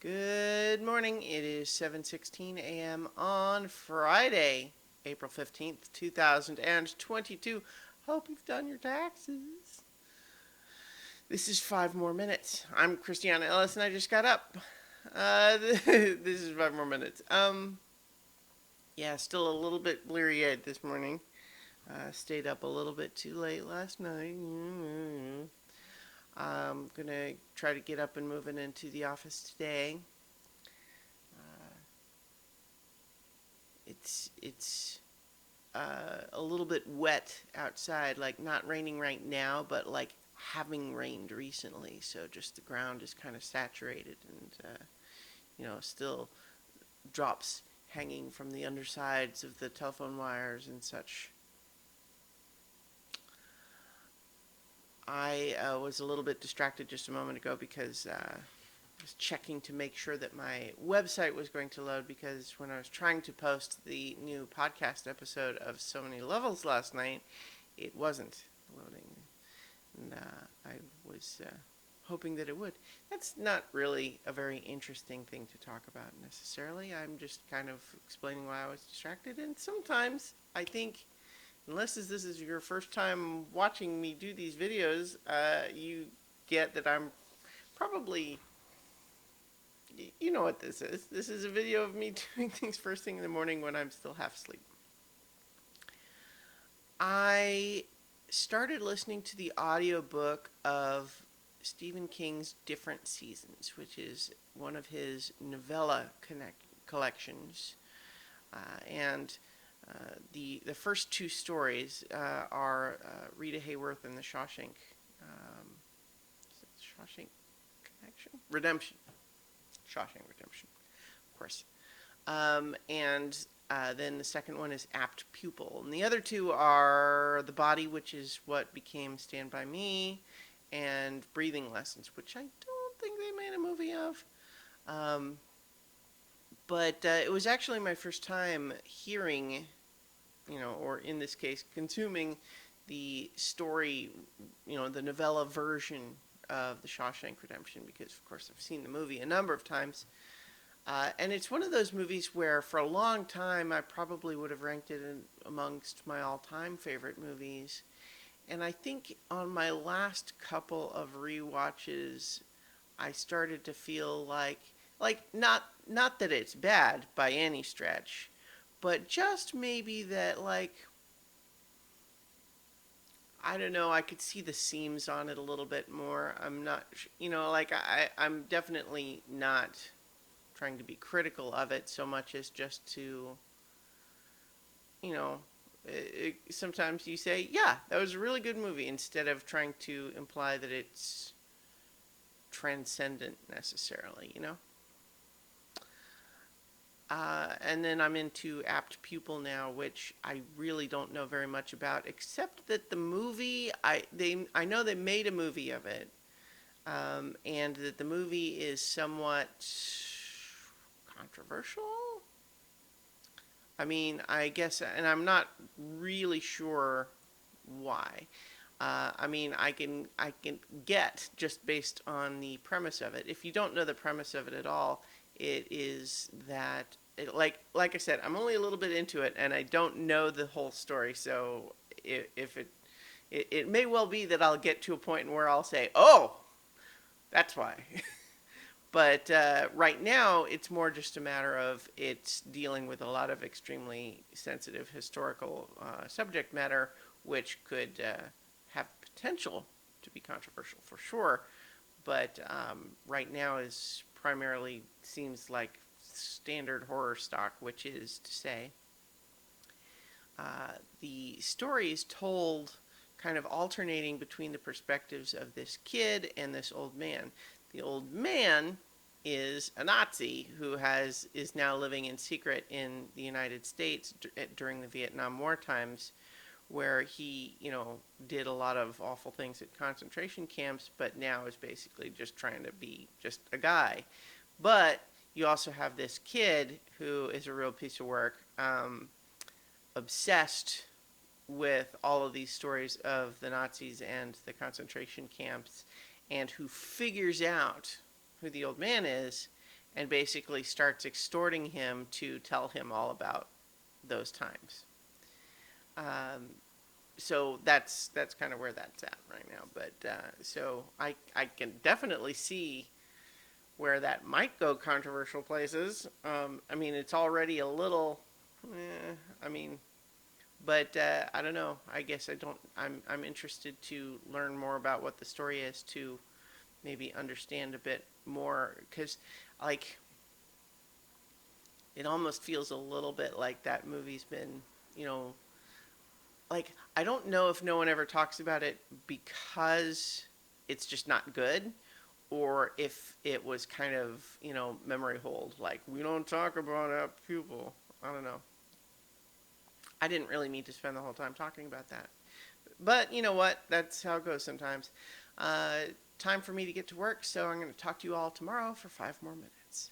Good morning. It is 7:16 a.m. on Friday, April 15th, 2022. Hope you've done your taxes. This is 5 more minutes. I'm Christiana Ellis and I just got up. This is 5 more minutes. Yeah, still a little bit bleary-eyed this morning. Stayed up a little bit too late last night. I'm gonna try to get up and moving into the office today. It's a little bit wet outside, like not raining right now, but like having rained recently. So just the ground is kind of saturated, and still drops hanging from the undersides of the telephone wires and such. I was a little bit distracted just a moment ago because I was checking to make sure that my website was going to load, because when I was trying to post the new podcast episode of So Many Levels last night, it wasn't loading. And I was hoping that it would. That's not really a very interesting thing to talk about necessarily. I'm just kind of explaining why I was distracted. And sometimes I think, unless this is your first time watching me do these videos, you get that I'm probably, you know what this is. This is a video of me doing things first thing in the morning when I'm still half asleep. I started listening to the audiobook of Stephen King's Different Seasons, which is one of his novella collections. The first two stories are Rita Hayworth and the Shawshank. Shawshank Connection? Redemption. Shawshank Redemption, of course. Then the second one is Apt Pupil. And the other two are The Body, which is what became Stand By Me, and Breathing Lessons, which I don't think they made a movie of. But it was actually my first time hearing, or in this case, consuming the story, the novella version of The Shawshank Redemption, because, of course, I've seen the movie a number of times. And it's one of those movies where, for a long time, I probably would have ranked it amongst my all-time favorite movies. And I think on my last couple of rewatches, I started to feel like not that it's bad by any stretch, but just maybe that, I don't know, I could see the seams on it a little bit more. I'm not, I'm definitely not trying to be critical of it so much as just to, sometimes you say, yeah, that was a really good movie, instead of trying to imply that it's transcendent necessarily, And then I'm into Apt Pupil now, which I really don't know very much about, except that the movie, I know they made a movie of it, and that the movie is somewhat controversial. I mean, I guess, and I'm not really sure why. I can get, just based on the premise of it. If you don't know the premise of it at all, it is that, like I said, I'm only a little bit into it, and I don't know the whole story. So if it may well be that I'll get to a point where I'll say, "Oh, that's why." But right now, it's more just a matter of it's dealing with a lot of extremely sensitive historical subject matter, which could have potential to be controversial for sure. But right now is primarily seems like standard horror stock, which is to say, the story is told kind of alternating between the perspectives of this kid and this old man. The old man is a Nazi who is now living in secret in the United States during the Vietnam War times, where he, did a lot of awful things at concentration camps, but now is basically just trying to be just a guy. But you also have this kid who is a real piece of work, obsessed with all of these stories of the Nazis and the concentration camps, and who figures out who the old man is and basically starts extorting him to tell him all about those times. Um, so that's kind of where that's at right now. But so I can definitely see where that might go controversial places. I mean, it's already a little. I mean, but I don't know. I guess I don't. I'm interested to learn more about what the story is to maybe understand a bit more because, like, it almost feels a little bit like that movie's been, you know, like I don't know if no one ever talks about it because it's just not good, or if it was kind of, memory hold. Like we don't talk about that pupil. I don't know. I didn't really mean to spend the whole time talking about that. But you know what? That's how it goes sometimes. Uh, Time for me to get to work, so I'm going to talk to you all tomorrow for 5 more minutes.